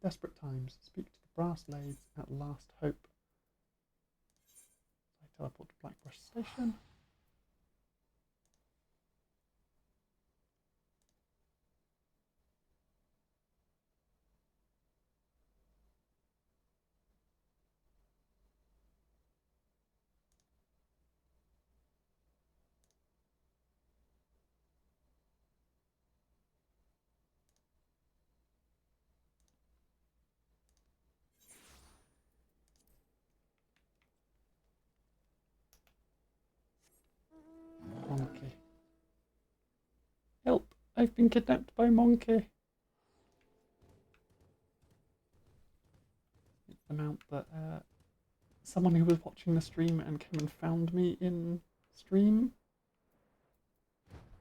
Desperate times. Speak to the brass blades at last hope. I teleport to Blackbrush Station. Monkey. Help! I've been kidnapped by Monkey. It's the mount that someone who was watching the stream and came and found me in stream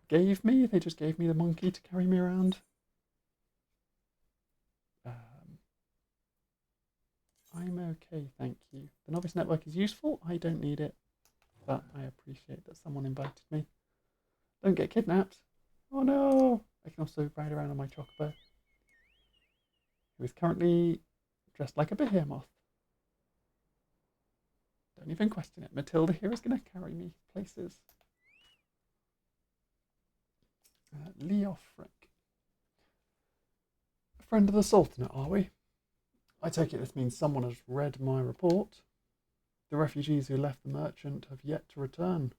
gave me. They just gave me the monkey to carry me around. I'm okay, thank you. The Novice Network is useful. I don't need it, but I appreciate that someone invited me. Don't get kidnapped. Oh no! I can also ride around on my chocobo, who is currently dressed like a behemoth. Don't even question it. Matilda here is going to carry me places. Leofric. A friend of the Sultanate, are we? I take it this means someone has read my report. The refugees who left the merchant have yet to return,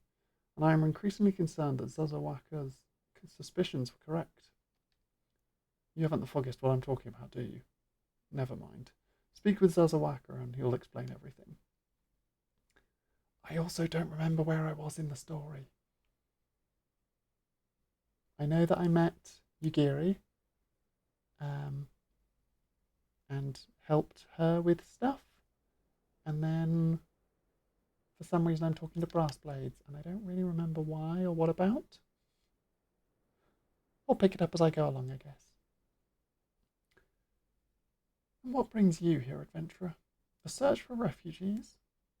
and I am increasingly concerned that Zazawaka's suspicions were correct. You haven't the foggiest what I'm talking about, do you? Never mind. Speak with Zazawaka and he'll explain everything. I also don't remember where I was in the story. I know that I met Yugiri and helped her with stuff, and then for some reason I'm talking to Brass Blades, and I don't really remember why or what about. I'll pick it up as I go along, I guess. And what brings you here, adventurer? A search for refugees?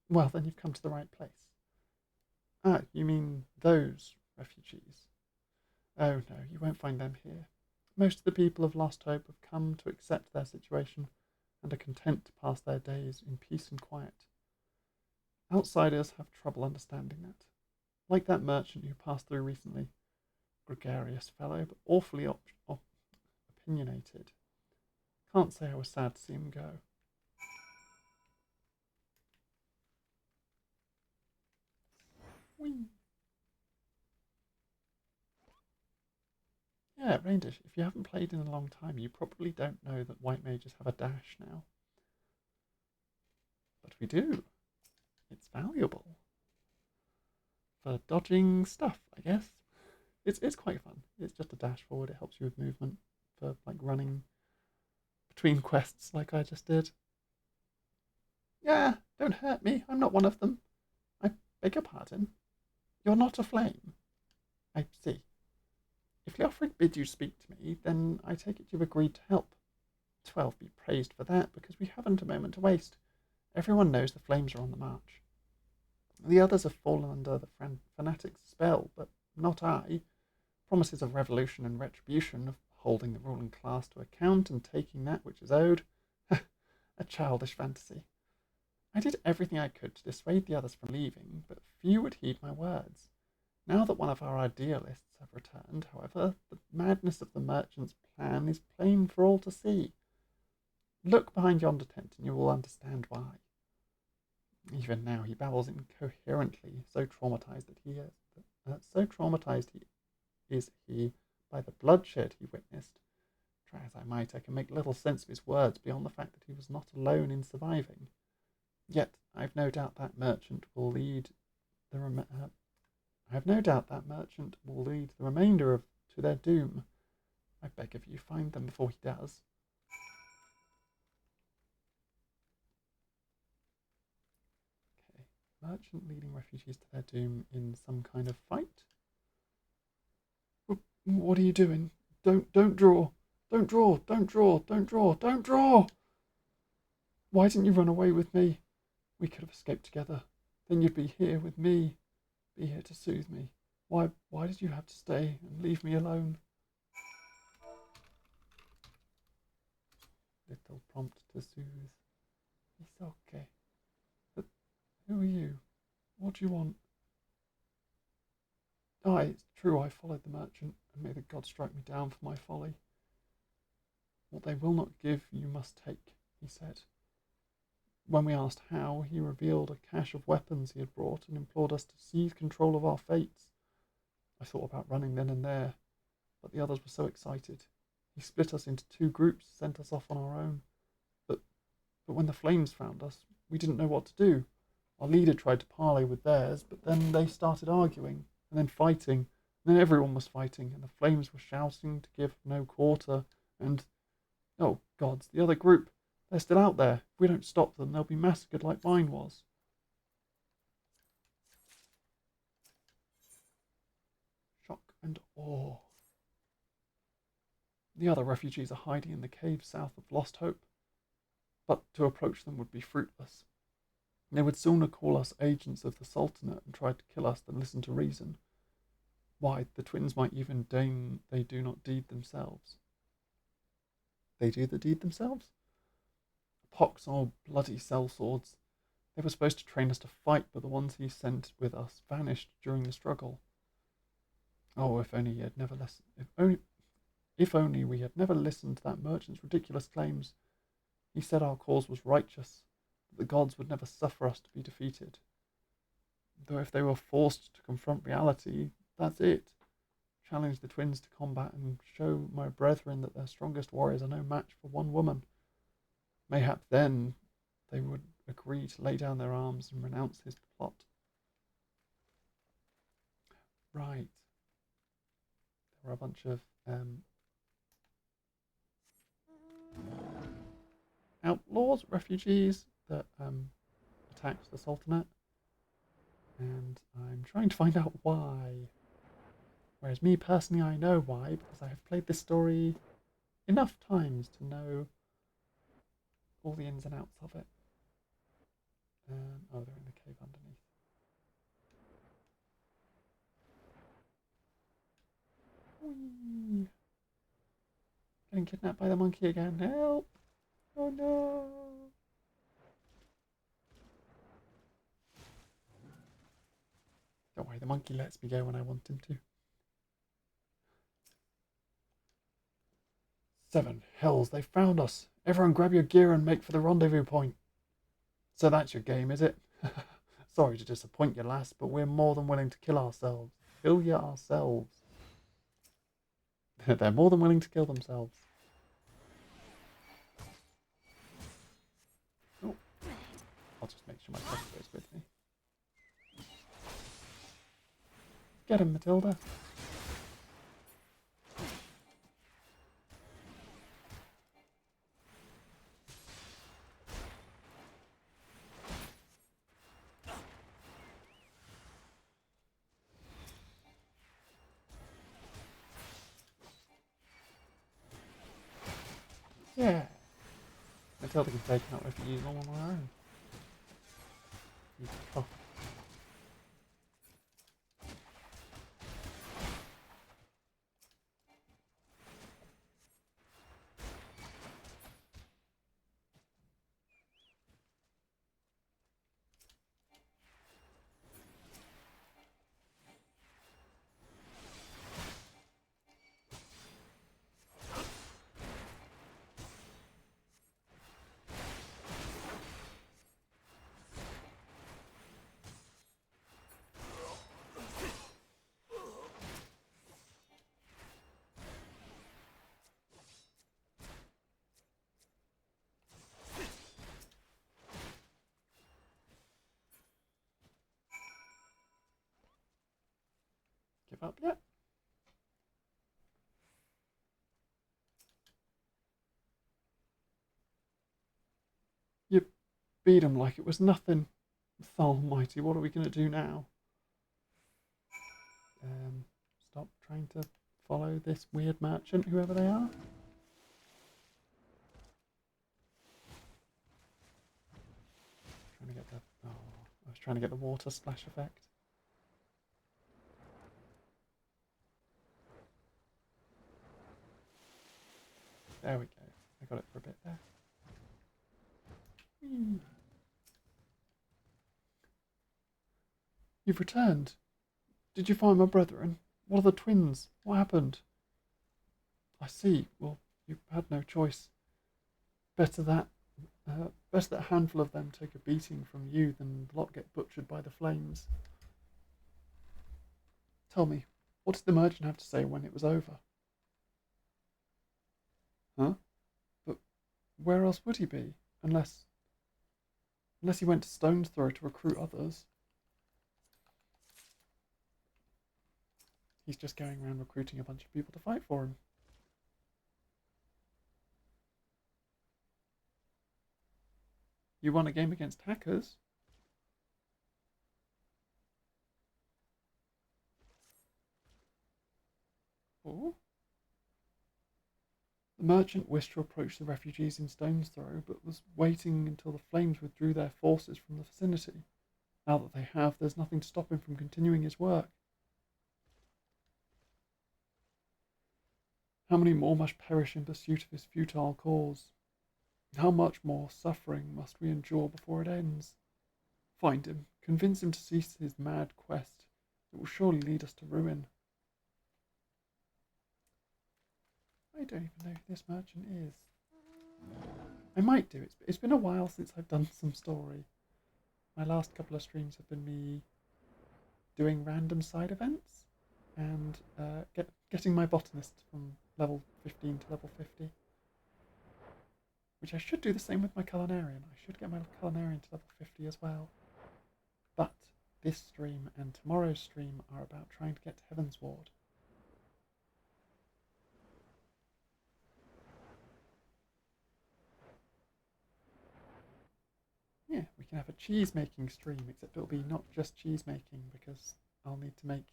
Well, then you've come to the right place. Ah, you mean those refugees? Oh no, you won't find them here. Most of the people of Lost Hope have come to accept their situation and are content to pass their days in peace and quiet. Outsiders have trouble understanding that. Like that merchant who passed through recently. Gregarious fellow, but awfully opinionated. Can't say I was sad to see him go. Whee! Yeah, Raindish, if you haven't played in a long time, you probably don't know that white mages have a dash now. But we do. It's valuable. For dodging stuff, I guess. It's quite fun. It's just a dash forward. It helps you with movement for like running between quests like I just did. Yeah, don't hurt me. I'm not one of them. I beg your pardon. You're not a flame. I see. If Leofric bids you speak to me, then I take it you've agreed to help. 12 be praised for that, because we haven't a moment to waste. Everyone knows the flames are on the march. The others have fallen under the fanatic's spell, but not I. Promises of revolution and retribution, of holding the ruling class to account and taking that which is owed. A childish fantasy. I did everything I could to dissuade the others from leaving, but few would heed my words. Now that one of our idealists have returned, however, the madness of the merchant's plan is plain for all to see. Look behind yonder tent and you will understand why. Even now he babbles incoherently, so traumatized is he by the bloodshed he witnessed. Try as I might, I can make little sense of his words beyond the fact that he was not alone in surviving. Yet I've no doubt that merchant will lead the remainder to their doom. I beg of you, find them before he does. Okay, merchant leading refugees to their doom in some kind of fight. What are you doing? Don't draw. Don't draw. Don't draw. Don't draw. Don't draw. Why didn't you run away with me? We could have escaped together. Then you'd be here with me. Be here to soothe me. Why did you have to stay and leave me alone? little prompt to soothe. It's okay. But who are you? What do you want? Aye, it's true, I followed the merchant, and may the gods strike me down for my folly. What they will not give, you must take, he said. When we asked how, he revealed a cache of weapons he had brought and implored us to seize control of our fates. I thought about running then and there, but the others were so excited. He split us into 2 groups, sent us off on our own. But when the flames found us, we didn't know what to do. Our leader tried to parley with theirs, but then they started arguing, and then fighting, and then everyone was fighting, and the flames were shouting to give no quarter, and... oh, gods, the other group! They're still out there. If we don't stop them, they'll be massacred like mine was. Shock and awe. The other refugees are hiding in the caves south of Lost Hope, but to approach them would be fruitless. They would sooner call us agents of the Sultanate and try to kill us than listen to reason. Why, the twins might even deign they do not deed themselves. They do the deed themselves? Pox or bloody sellswords. They were supposed to train us to fight, but the ones he sent with us vanished during the struggle. Oh, if only he had never listened. If only we had never listened to that merchant's ridiculous claims. He said our cause was righteous, that the gods would never suffer us to be defeated. Though if they were forced to confront reality, that's it. Challenge the twins to combat and show my brethren that their strongest warriors are no match for one woman. Mayhap then they would agree to lay down their arms and renounce his plot. Right. There were a bunch of outlaws, refugees that attacked the Sultanate, and I'm trying to find out why. Whereas me personally, I know why, because I have played this story enough times to know all the ins and outs of it. Oh, they're in the cave underneath. Whee! Getting kidnapped by the monkey again. Help! Oh no! Don't worry, the monkey lets me go when I want him to. 7. Hells, they found us. Everyone grab your gear and make for the rendezvous point. So that's your game, is it? Sorry to disappoint you, lass, but we're more than willing to kill ourselves. Kill you ourselves. They're more than willing to kill themselves. Oh, I'll just make sure my cousin goes with me. Get him, Matilda. Yeah. Matilda can take out refugees all on her own. Oh. Give up yet? You beat him like it was nothing. Almighty, what are we going to do now? Stop trying to follow this weird merchant, whoever they are. Trying to get the... oh, I was trying to get the water splash effect. There we go. I got it for a bit there. You've returned. Did you find my brethren? What are the twins? What happened? I see. Well, you had no choice. Better that, better that a handful of them take a beating from you than the lot get butchered by the flames. Tell me, what did the merchant have to say when it was over? Huh? But where else would he be? Unless he went to Stone's Throw to recruit others. He's just going around recruiting a bunch of people to fight for him. You won a game against hackers? Oh? The merchant wished to approach the refugees in Stone's Throw, but was waiting until the flames withdrew their forces from the vicinity. Now that they have, there's nothing to stop him from continuing his work. How many more must perish in pursuit of his futile cause? How much more suffering must we endure before it ends? Find him, convince him to cease his mad quest. It will surely lead us to ruin. I don't even know who this merchant is. I might do. It's been a while since I've done some story. My last couple of streams have been me doing random side events and getting my botanist from level 15 to level 50. Which I should do the same with my culinarian. I should get my culinarian to level 50 as well. But this stream and tomorrow's stream are about trying to get to Heaven's Ward. Yeah, we can have a cheese making stream, except it'll be not just cheese making because I'll need to make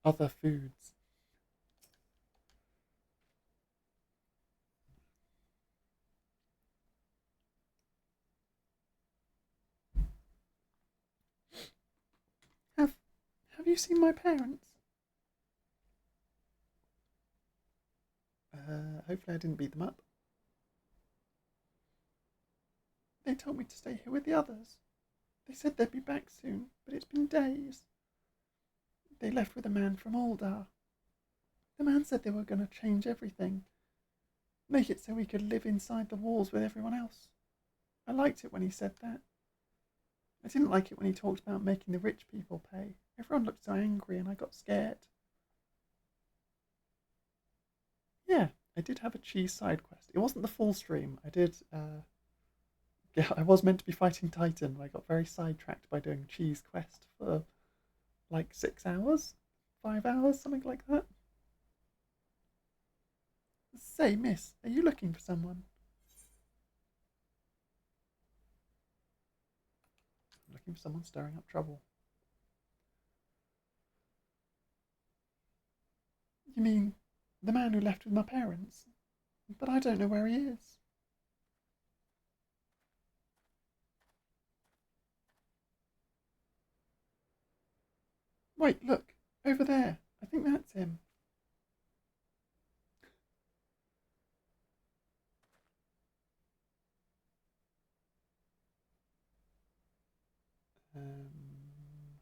other foods. Have you seen my parents? Hopefully I didn't beat them up. They told me to stay here with the others. They said they'd be back soon, but it's been days. They left with a man from Aldar. The man said they were going to change everything. Make it so we could live inside the walls with everyone else. I liked it when he said that. I didn't like it when he talked about making the rich people pay. Everyone looked so angry and I got scared. Yeah, I did have a cheese side quest. It wasn't the full stream. I was meant to be fighting Titan, but I got very sidetracked by doing cheese quest for like 6 hours, 5 hours, something like that. Say, miss, are you looking for someone? I'm looking for someone stirring up trouble. You mean the man who left with my parents? But I don't know where he is. Wait, look, over there. I think that's him.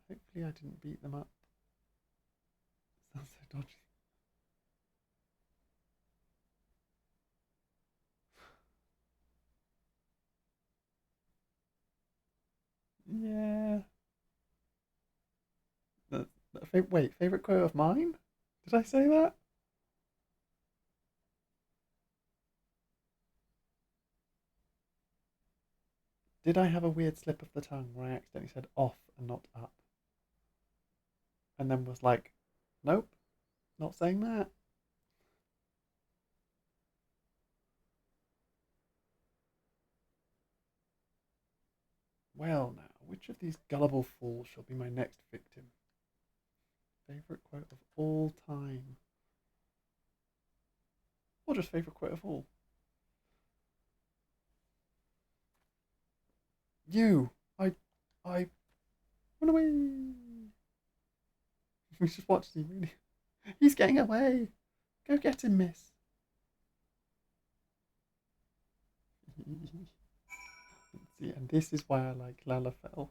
Hopefully I didn't beat them up. Sounds so dodgy. Yeah. Wait, favourite quote of mine? Did I say that? Did I have a weird slip of the tongue where I accidentally said off and not up? And then was like, nope, not saying that. Well, now, which of these gullible fools shall be my next victim? Favourite quote of all time. Or just favourite quote of all? You! I run away! We just watched him, really. He's getting away! Go get him, miss! See, and this is why I like Lalafell.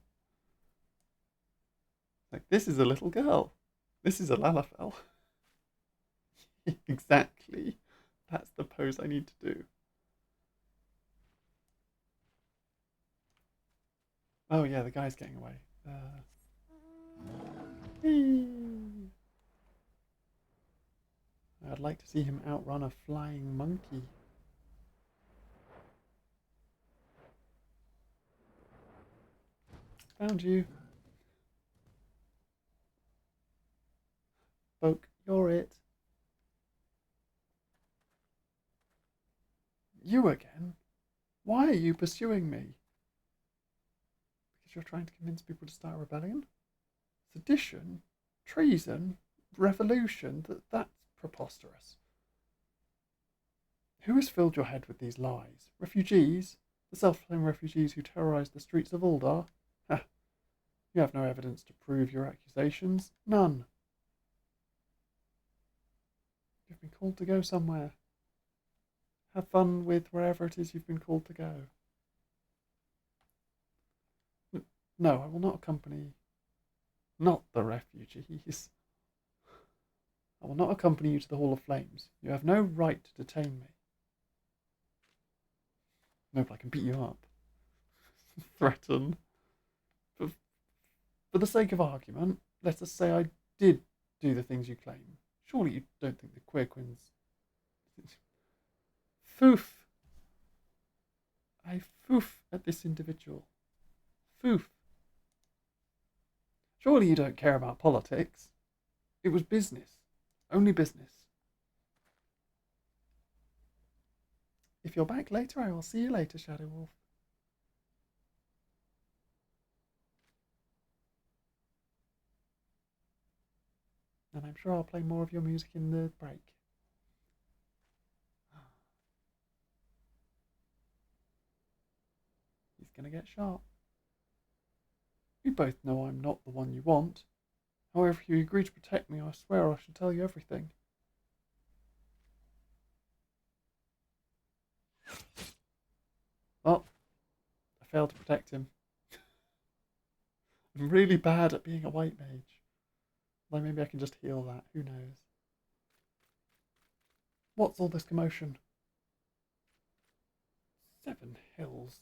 Like, this is a little girl. This is a Lalafell. Exactly. That's the pose I need to do. Oh yeah, the guy's getting away. I'd like to see him outrun a flying monkey. Found you. Folk, you're it. You again? Why are you pursuing me? Because you're trying to convince people to start a rebellion? Sedition? Treason? Revolution? That's preposterous. Who has filled your head with these lies? Refugees? The self-proclaimed refugees who terrorised the streets of Uldar? Ha! You have no evidence to prove your accusations. None. You've been called to go somewhere. Have fun with wherever it is you've been called to go. No, I will not accompany... Not the refugees. I will not accompany you to the Hall of Flames. You have no right to detain me. No, but I can beat you up. Threaten. For the sake of argument, let us say I did do the things you claim. Surely you don't think the Quirquins... Foof. I foof at this individual. Foof. Surely you don't care about politics. It was business. Only business. If you're back later, I will see you later, Shadow Wolf. And I'm sure I'll play more of your music in the break. He's going to get shot. We both know I'm not the one you want. However, if you agree to protect me, I swear I shall tell you everything. Oh, I failed to protect him. I'm really bad at being a white mage. Like, maybe I can just heal that. Who knows? What's all this commotion? 7 hills.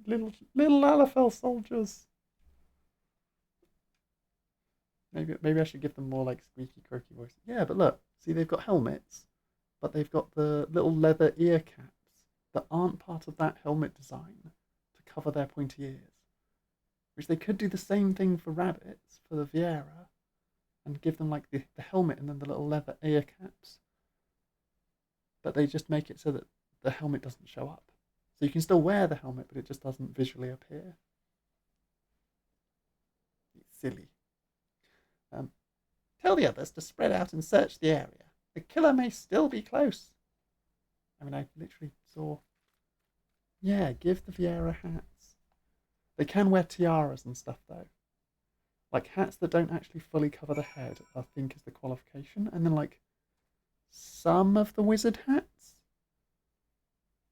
little Lalafell soldiers. Maybe I should give them more like squeaky, croaky voice. Yeah, but look, see, they've got helmets, but they've got the little leather ear caps that aren't part of that helmet design to cover their pointy ears. Which they could do the same thing for rabbits, for the Viera, and give them like the helmet and then the little leather ear caps. But they just make it so that the helmet doesn't show up. So you can still wear the helmet, but it just doesn't visually appear. It's silly. Tell the others to spread out and search the area. The killer may still be close. I mean, I literally saw... Yeah, give the Viera hats. They can wear tiaras and stuff, though. Like, hats that don't actually fully cover the head, I think, is the qualification. And then, like, some of the wizard hats,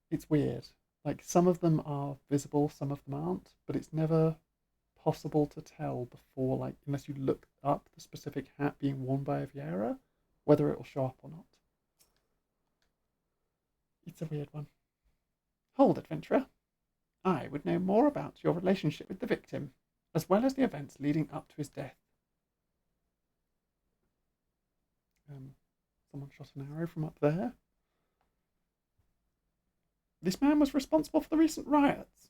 it's weird. Like, some of them are visible, some of them aren't, but it's never possible to tell before, like, unless you look up the specific hat being worn by a Viera, whether it will show up or not. It's a weird one. Hold, adventurer. I would know more about your relationship with the victim, as well as the events leading up to his death. Someone shot an arrow from up there. This man was responsible for the recent riots.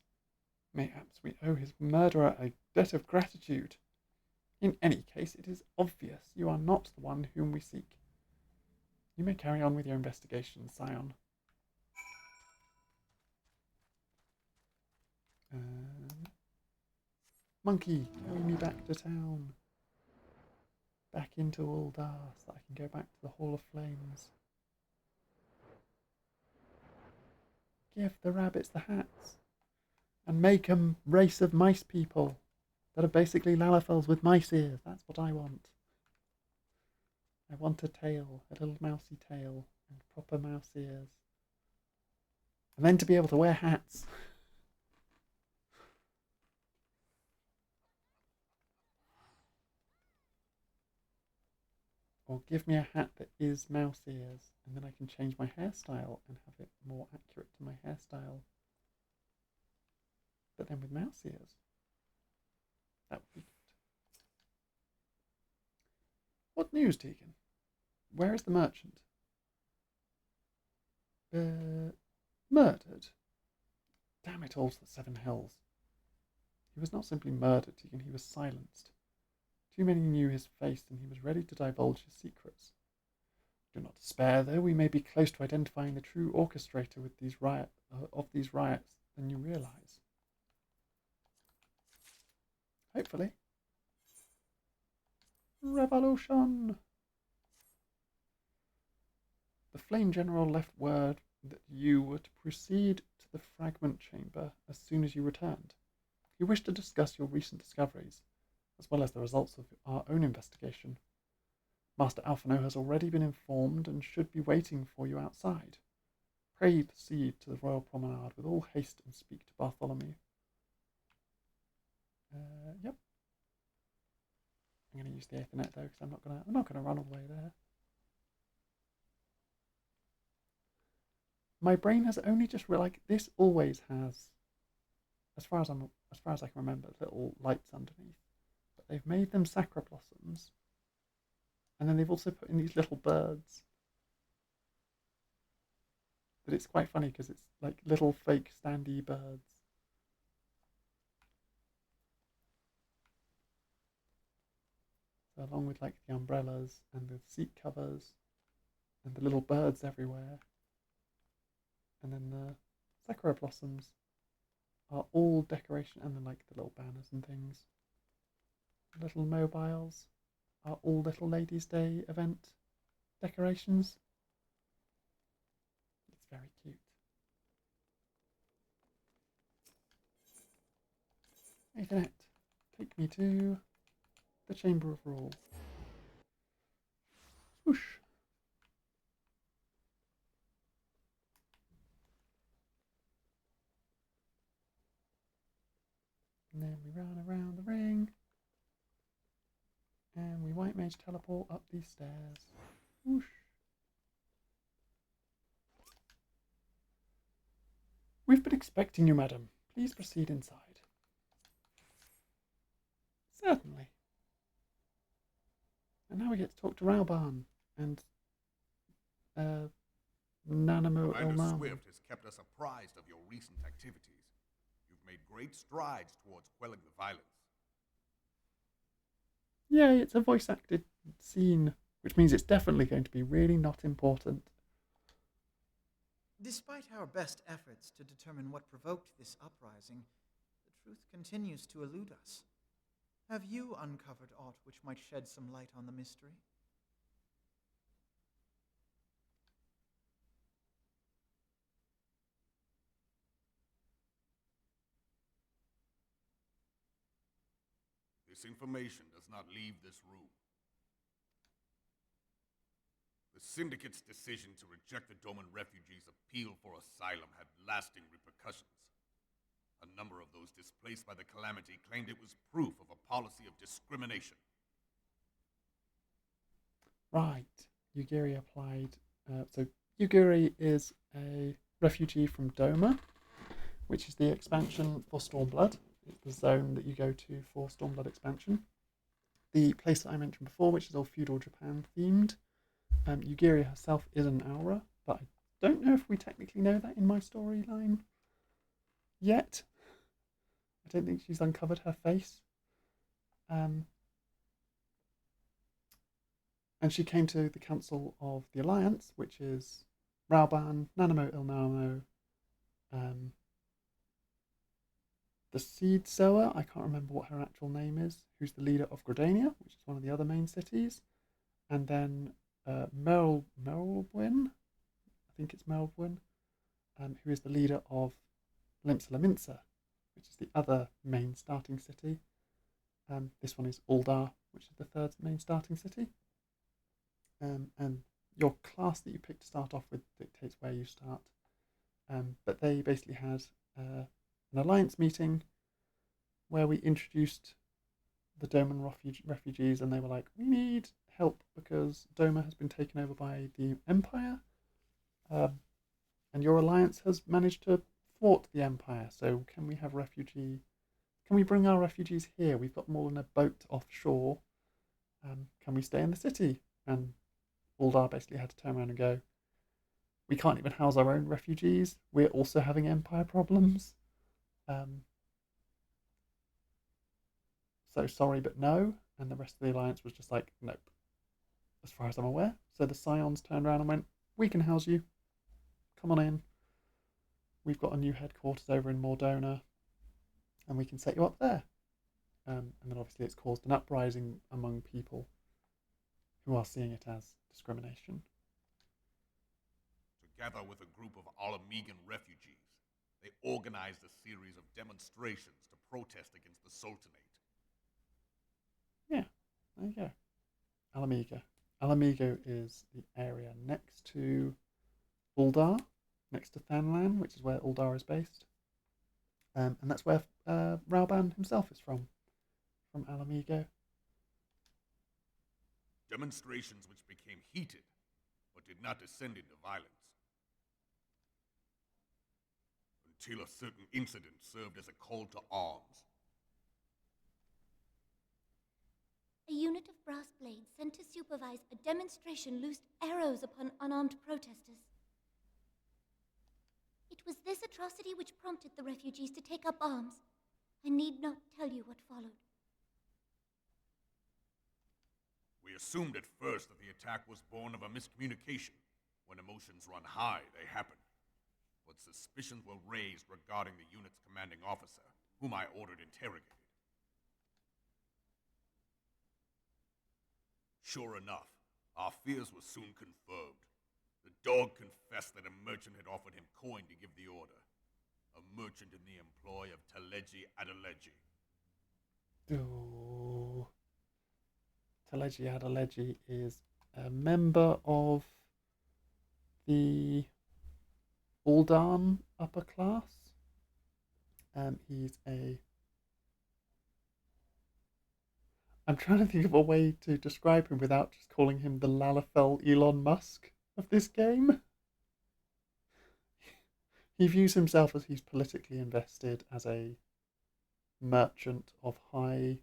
Mayhaps we owe his murderer a debt of gratitude. In any case, it is obvious you are not the one whom we seek. You may carry on with your investigation, Scion. Monkey, carry me back to town. Back into Uldar, so that I can go back to the Hall of Flames. Give the rabbits the hats. And make a race of mice people that are basically Lalafells with mice ears. That's what I want. I want a tail, a little mousy tail, and proper mouse ears. And then to be able to wear hats. Or give me a hat that is mouse ears, and then I can change my hairstyle and have it more accurate to my hairstyle. But then with mouse ears, that would be good. What news, Tegan? Where is the merchant? Murdered? Damn it all to the seven hells. He was not simply murdered, Tegan, he was silenced. Too many knew his face, and he was ready to divulge his secrets. Do not despair, though. We may be close to identifying the true orchestrator of these riots than you realize. Hopefully. Revolution! The Flame General left word that you were to proceed to the fragment chamber as soon as you returned. He wished to discuss your recent discoveries, as well as the results of our own investigation. Master Alphino has already been informed and should be waiting for you outside. Pray proceed to the Royal Promenade with all haste and speak to Bartholomew. Yep. I'm going to use the Ethernet though, because I'm not gonna run all the way there. My brain has only just realized this always has, as far as I can remember, little lights underneath. But they've made them sacre blossoms, and then they've also put in these little birds. But it's quite funny because it's like little fake standy birds. So along with like the umbrellas and the seat covers and the little birds everywhere. And then the sakura blossoms are all decoration, and then like the little banners and things. The little mobiles are all little Ladies' Day event decorations. It's very cute. Ethernet, take me to the Chamber of Rule. Swoosh. And then we run around the ring. And we White Mage teleport up these stairs. Whoosh. We've been expecting you, madam. Please proceed inside. Certainly. And now we get to talk to Rauban and Nanamo Commander Swift has kept us apprised of your recent activities. You've made great strides towards quelling the violence. Yay, it's a voice acted scene, which means it's definitely going to be really not important. Despite our best efforts to determine what provoked this uprising, the truth continues to elude us. Have you uncovered aught which might shed some light on the mystery? This information does not leave this room. The Syndicate's decision to reject the Doman refugees' appeal for asylum had lasting repercussions. A number of those displaced by the calamity claimed it was proof of a policy of discrimination. Right, Yugiri applied. So Yugiri is a refugee from Doma, which is the expansion for Stormblood. It's the zone that you go to for Stormblood expansion. The place that I mentioned before, which is all feudal Japan themed. Yugiri herself is an Aura, but I don't know if we technically know that in my storyline yet. I don't think she's uncovered her face. And she came to the Council of the Alliance, which is Rauban, Nanamo Ilnamo, the Seed Sower, I can't remember what her actual name is, who's the leader of Gridania, which is one of the other main cities, and then Merylwyn, I think it's Merylwyn, who is the leader of Limsa Laminsa, which is the other main starting city. This one is Uldar, which is the third main starting city. And your class that you pick to start off with dictates where you start. But they basically had an alliance meeting where we introduced the Doman refugees, and they were like, "We need help because Doma has been taken over by the Empire, and your alliance has managed to thwart the Empire. So can we have refugee? Can we bring our refugees here? We've got more than a boat offshore. Can we stay in the city?" And Uldar basically had to turn around and go, "We can't even house our own refugees. We're also having Empire problems. Um, so sorry, but no." And the rest of the alliance was just like, "Nope," as far as I'm aware. So the Scions turned around and went, "We can house you. Come on in. We've got a new headquarters over in Mordona, and we can set you up there." And then obviously it's caused an uprising among people who are seeing it as discrimination. Together with a group of Alamegan refugees, they organized a series of demonstrations to protest against the Sultanate. Yeah, there you go. Alamigo. Alamigo is the area next to Uldar, next to Thanlan, which is where Uldar is based. And that's where Rauban himself is from Alamigo. Demonstrations which became heated, but did not descend into violence. Until a certain incident served as a call to arms. A unit of brass blades sent to supervise a demonstration loosed arrows upon unarmed protesters. It was this atrocity which prompted the refugees to take up arms. I need not tell you what followed. We assumed at first that the attack was born of a miscommunication. When emotions run high, they happen. But suspicions were raised regarding the unit's commanding officer, whom I ordered interrogated. Sure enough, our fears were soon confirmed. The dog confessed that a merchant had offered him coin to give the order. A merchant in the employ of Teleji Adeleji. Oh. Teleji Adeleji is a member of the Uldan upper class. He's a... I'm trying to think of a way to describe him without just calling him the Lalafell Elon Musk of this game. He views himself as he's politically invested as a merchant of high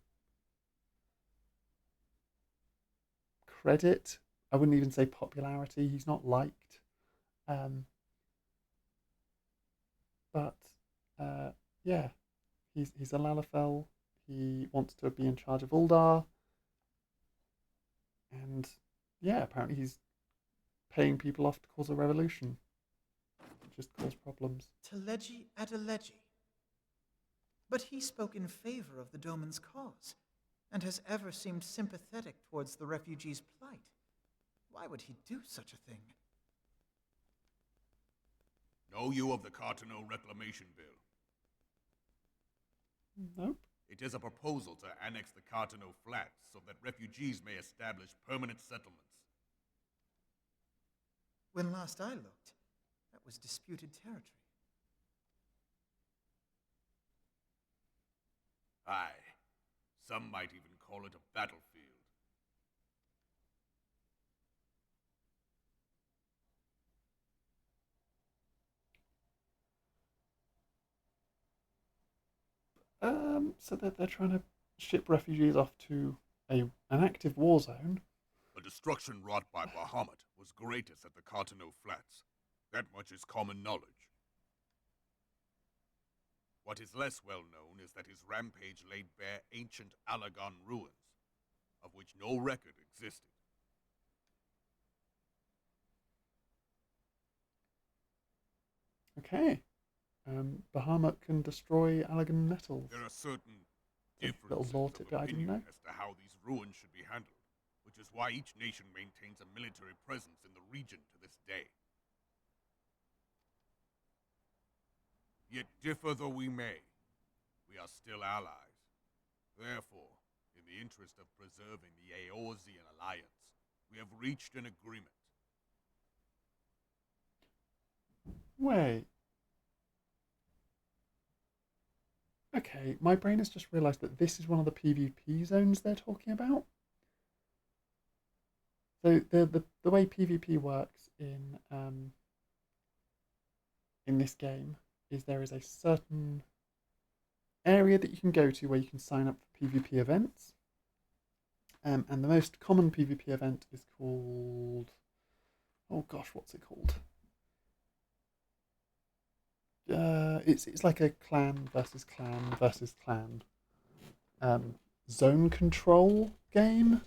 credit. I wouldn't even say popularity. He's not liked. But yeah, he's a Lalafell. He wants to be in charge of Uldar. And yeah, apparently he's paying people off to cause a revolution. Just cause problems. Teleji Adeleji. But he spoke in favor of the Doman's cause, and has ever seemed sympathetic towards the refugees' plight. Why would he do such a thing? Know you of the Cartano Reclamation Bill? Nope. It is a proposal to annex the Cartano Flats so that refugees may establish permanent settlements. When last I looked, that was disputed territory. Aye, some might even call it a battlefield. So they're trying to ship refugees off to an active war zone. The destruction wrought by Bahamut was greatest at the Cartano Flats. That much is common knowledge. What is less well known is that his rampage laid bare ancient Alagon ruins, of which no record existed. Okay. Bahamut can destroy Allagan metals. There are certain Little differences lore of tidbit I didn't opinion know. as to how these ruins should be handled, which is why each nation maintains a military presence in the region to this day. Yet differ though we may, we are still allies. Therefore, in the interest of preserving the Eorzean alliance, we have reached an agreement. Wait. Okay, my brain has just realised that this is one of the PvP zones they're talking about. So the way PvP works in this game is there is a certain area that you can go to where you can sign up for PvP events. And the most common PvP event is called, oh gosh, what's it called? It's like a clan versus clan versus clan zone control game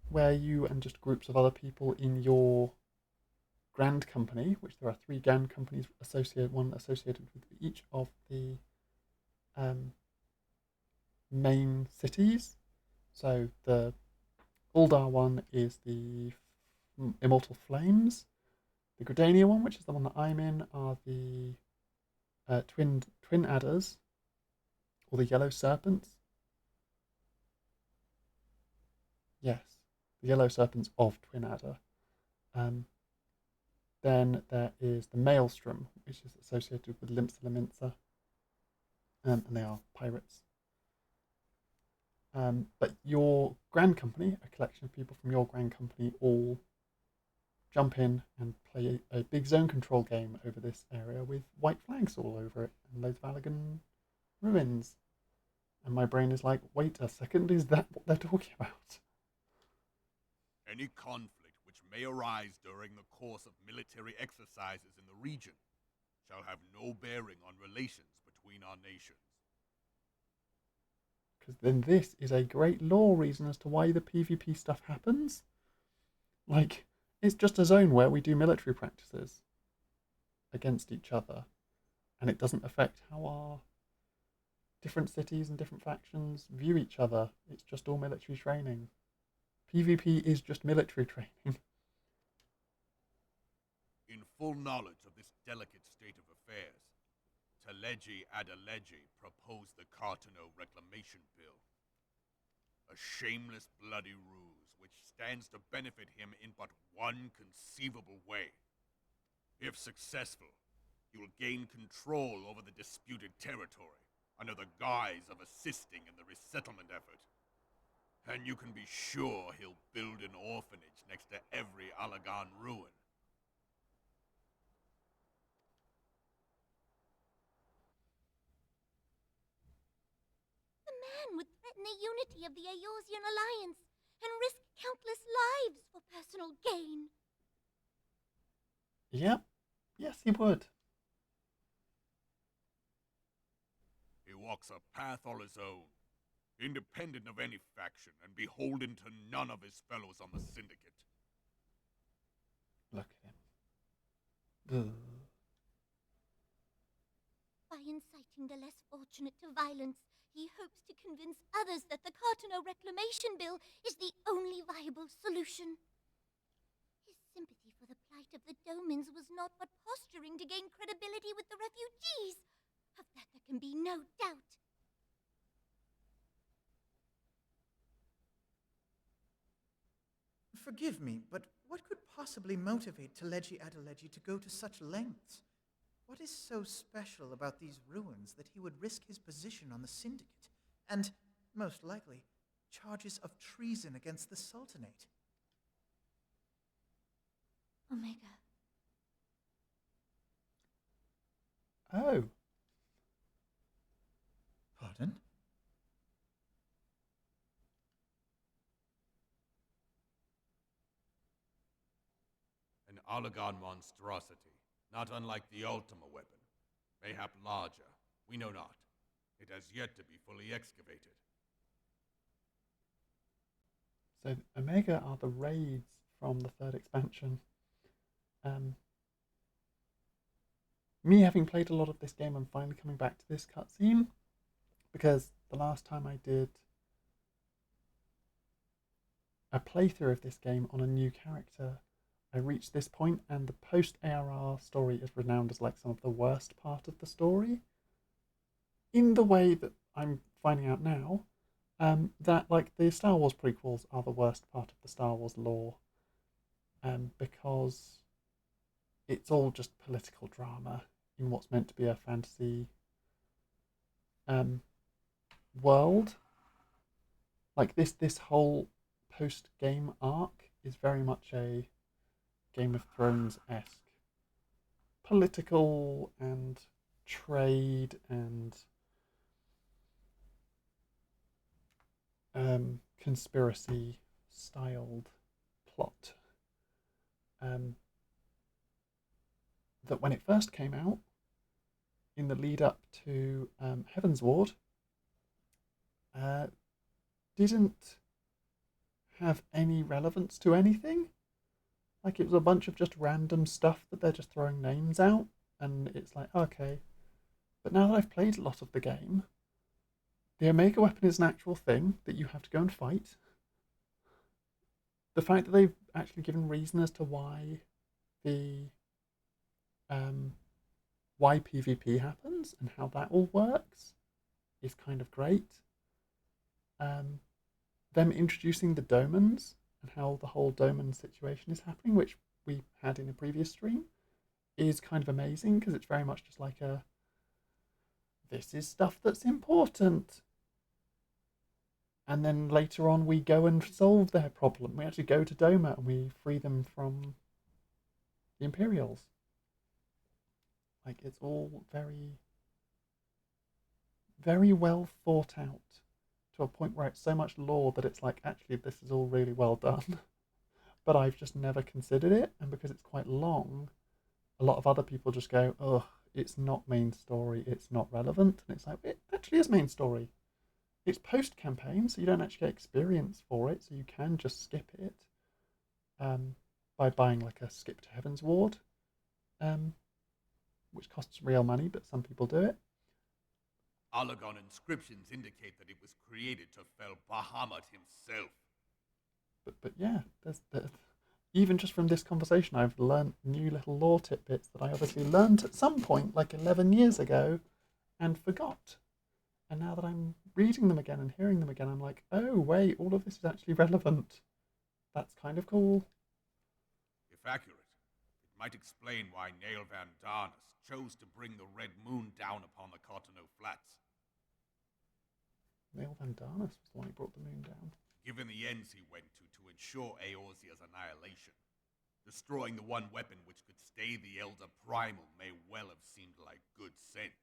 where you and just groups of other people in your grand company, which there are 3 grand companies associated with each of the main cities. So the Uldar one is the Immortal Flames. The Gridania one, which is the one that I'm in, are the twin adders, or the yellow serpents. Yes, the yellow serpents of Twin Adder. Then there is the Maelstrom, which is associated with Limsa Lominsa, and they are pirates. But your grand company, a collection of people from your grand company, all jump in and play a big zone control game over this area with white flags all over it and loads of Allagan ruins. And my brain is like, wait a second, is that what they're talking about? Any conflict which may arise during the course of military exercises in the region shall have no bearing on relations between our nations. Because then this is a great lore reason as to why the PvP stuff happens. Like, it's just a zone where we do military practices against each other, and it doesn't affect how our different cities and different factions view each other. It's just all military training. PvP is just military training. In full knowledge of this delicate state of affairs, Teleji Adeleji proposed the Cartano Reclamation Bill. A shameless bloody ruse which stands to benefit him in but one conceivable way. If successful, he will gain control over the disputed territory under the guise of assisting in the resettlement effort. And you can be sure he'll build an orphanage next to every Allagan ruin. The man would threaten the unity of the Eorzean Alliance and risk countless lives for personal gain. Yep. Yes, he would. He walks a path all his own, independent of any faction and beholden to none of his fellows on the Syndicate. Look at him. By inciting the less fortunate to violence, he hopes to convince others that the Cartano Reclamation Bill is the only viable solution. His sympathy for the plight of the Domans was not but posturing to gain credibility with the refugees. Of that there can be no doubt. Forgive me, but what could possibly motivate Teleji Adeleji to go to such lengths? What is so special about these ruins that he would risk his position on the Syndicate, and, most likely, charges of treason against the Sultanate? Omega. Oh. Pardon? An Allagan monstrosity, not unlike the Ultima weapon. Mayhap larger, we know not. It has yet to be fully excavated. So Omega are the raids from the 3rd expansion. Me having played a lot of this game, I'm finally coming back to this cutscene, because the last time I did a playthrough of this game on a new character, I reached this point, and the post-ARR story is renowned as like some of the worst part of the story. In the way that I'm finding out now, that like the Star Wars prequels are the worst part of the Star Wars lore, because it's all just political drama in what's meant to be a fantasy um, world. Like this whole post game arc is very much a Game of Thrones esque political and trade and conspiracy styled plot. That when it first came out, in the lead up to Heaven's Ward, didn't have any relevance to anything. Like, it was a bunch of just random stuff that they're just throwing names out, and it's like, okay. But now that I've played a lot of the game, the Omega weapon is an actual thing that you have to go and fight. The fact that they've actually given reason as to the why PvP happens and how that all works is kind of great. Them introducing the domens and how the whole domain situation is happening, which we had in a previous stream, is kind of amazing because it's very much just like this is stuff that's important. And then later on, we go and solve their problem. We actually go to Doma and we free them from the Imperials. Like, it's all very, very well thought out to a point where it's so much lore that it's like, actually, this is all really well done. But I've just never considered it. And because it's quite long, a lot of other people just go, ugh, it's not main story, it's not relevant. And it's like, it actually is main story. It's post-campaign, so you don't actually get experience for it, so you can just skip it by buying like a skip to Heaven's Ward, which costs real money, but some people do it. Allagon inscriptions indicate that it was created to fell Bahamut himself. But yeah, even just from this conversation, I've learned new little lore tidbits that I obviously learned at some point, like 11 years ago, and forgot. And now that I'm reading them again and hearing them again, I'm like, oh, wait, all of this is actually relevant. That's kind of cool. If accurate, it might explain why Nail Van Darnus chose to bring the Red Moon down upon the Cotonou Flats. Nail Van Darnus was the one who brought the moon down. Given the ends he went to ensure Eorzea's annihilation, destroying the one weapon which could stay the Elder Primal may well have seemed like good sense.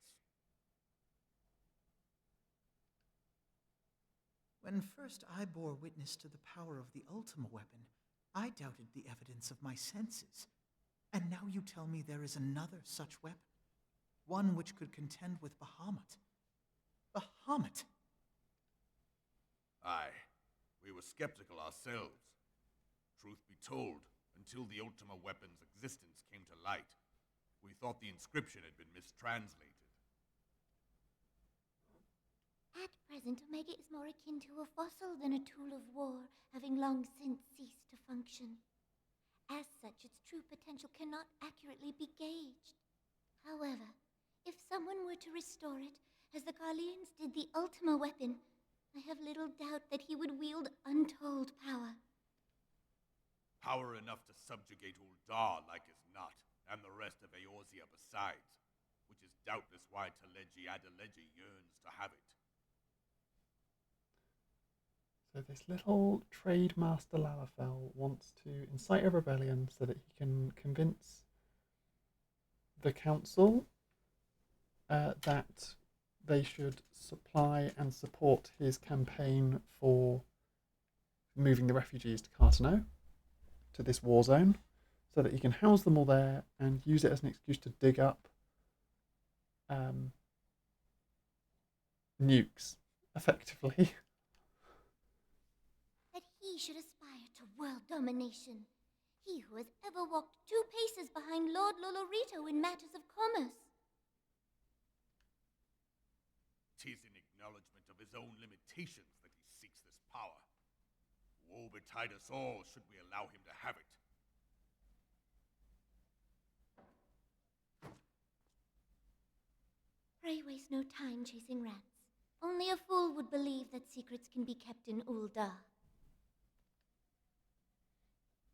When first I bore witness to the power of the Ultima weapon, I doubted the evidence of my senses. And now you tell me there is another such weapon, one which could contend with Bahamut. Bahamut! Aye, we were skeptical ourselves. Truth be told, until the Ultima weapon's existence came to light, we thought the inscription had been mistranslated. At present, Omega is more akin to a fossil than a tool of war, having long since ceased to function. As such, its true potential cannot accurately be gauged. However, if someone were to restore it, as the Carlians did the Ultima weapon, I have little doubt that he would wield untold power. Power enough to subjugate Uldar like as not, and the rest of Eorzea besides, which is doubtless why Teleji Adeleji yearns to have it. So this little trade master Lalafell wants to incite a rebellion so that he can convince the council that they should supply and support his campaign for moving the refugees to Cartano, to this war zone, so that he can house them all there and use it as an excuse to dig up nukes, effectively. That he should aspire to world domination. He who has ever walked 2 paces behind Lord Lolorito in matters of commerce. 'Tis in acknowledgement of his own limitations that he seeks this power. Woe betide us all should we allow him to have it. Pray waste no time chasing rats. Only a fool would believe that secrets can be kept in Uldar.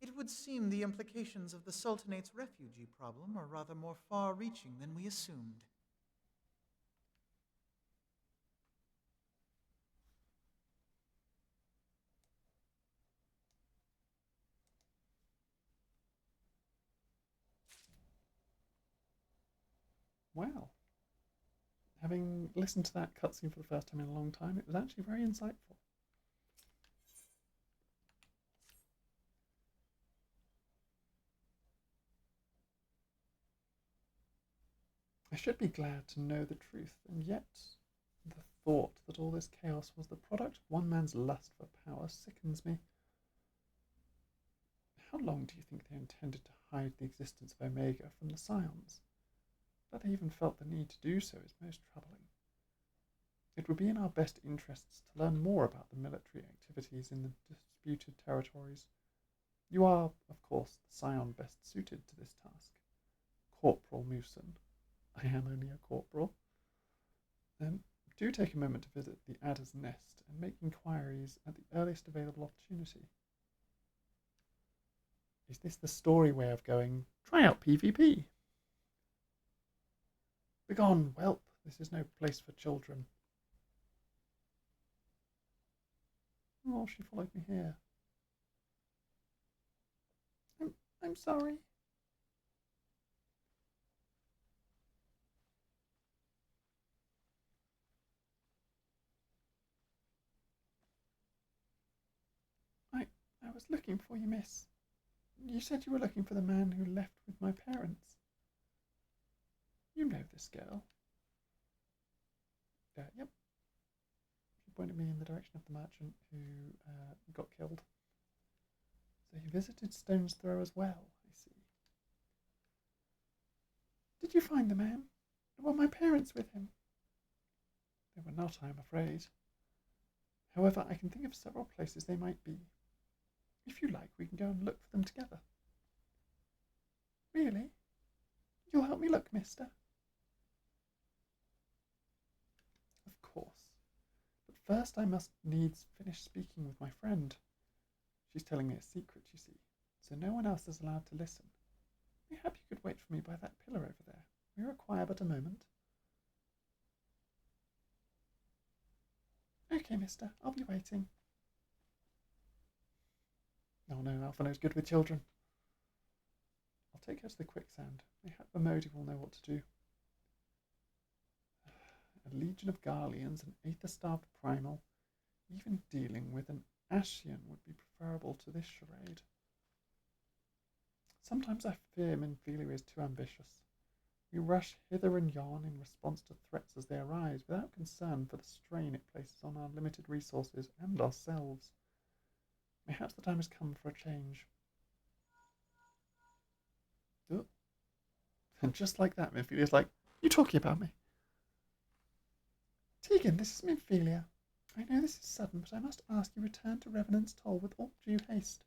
It would seem the implications of the Sultanate's refugee problem are rather more far-reaching than we assumed. Wow. Having listened to that cutscene for the first time in a long time, it was actually very insightful. I should be glad to know the truth, and yet the thought that all this chaos was the product of one man's lust for power sickens me. How long do you think they intended to hide the existence of Omega from the Scions? That they even felt the need to do so is most troubling. It would be in our best interests to learn more about the military activities in the disputed territories. You are, of course, the Scion best suited to this task. Corporal Mooson. I am only a corporal. Then do take a moment to visit the Adder's Nest and make inquiries at the earliest available opportunity. Is this the story way of going, try out PvP? Begone, whelp, this is no place for children. Oh, she followed me here. I'm sorry. I was looking for you, miss. You said you were looking for the man who left with my parents. You know this girl. Yep. She pointed me in the direction of the merchant who got killed. So he visited Stone's Throw as well, I see. Did you find the man? Were my parents with him? They were not, I am afraid. However, I can think of several places they might be. If you like, we can go and look for them together. Really? You'll help me look, mister? Of course. But first I must needs finish speaking with my friend. She's telling me a secret, you see, so no one else is allowed to listen. Mayhap you could wait for me by that pillar over there. We require but a moment. Okay, mister, I'll be waiting. Oh no, Alphino's good with children. I'll take her to the quicksand. Mayhap the Modi will know what to do. A legion of Garleans, an aether-starved primal. Even dealing with an Ascian would be preferable to this charade. Sometimes I fear Minfilia is too ambitious. We rush hither and yon in response to threats as they arise, without concern for the strain it places on our limited resources and ourselves. Perhaps the time has come for a change. Oh. And just like that, Minfilia's like, you talking about me? Tegan, this is Minfilia. I know this is sudden, but I must ask you return to Revenant's Toll with all due haste.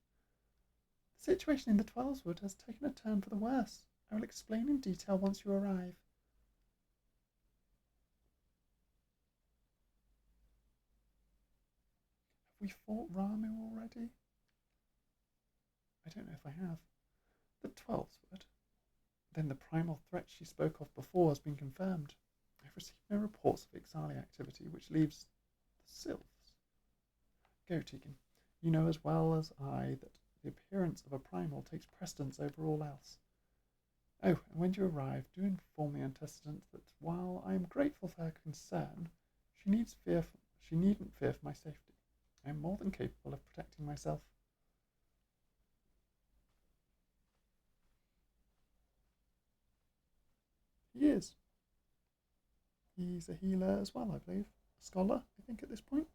The situation in the Twelveswood has taken a turn for the worse. I will explain in detail once you arrive. Have we fought Ramu already? I don't know if I have. The Twelveswood? Then the primal threat she spoke of before has been confirmed. I've received no reports of Ixali activity, which leaves the Sylphs. Go, Tegan. You know as well as I that the appearance of a primal takes precedence over all else. Oh, and when you arrive, do inform the antecedent that while I am grateful for her concern, she needn't fear for my safety. I am more than capable of protecting myself. He is. He's a healer as well, I believe. A scholar, I think, at this point.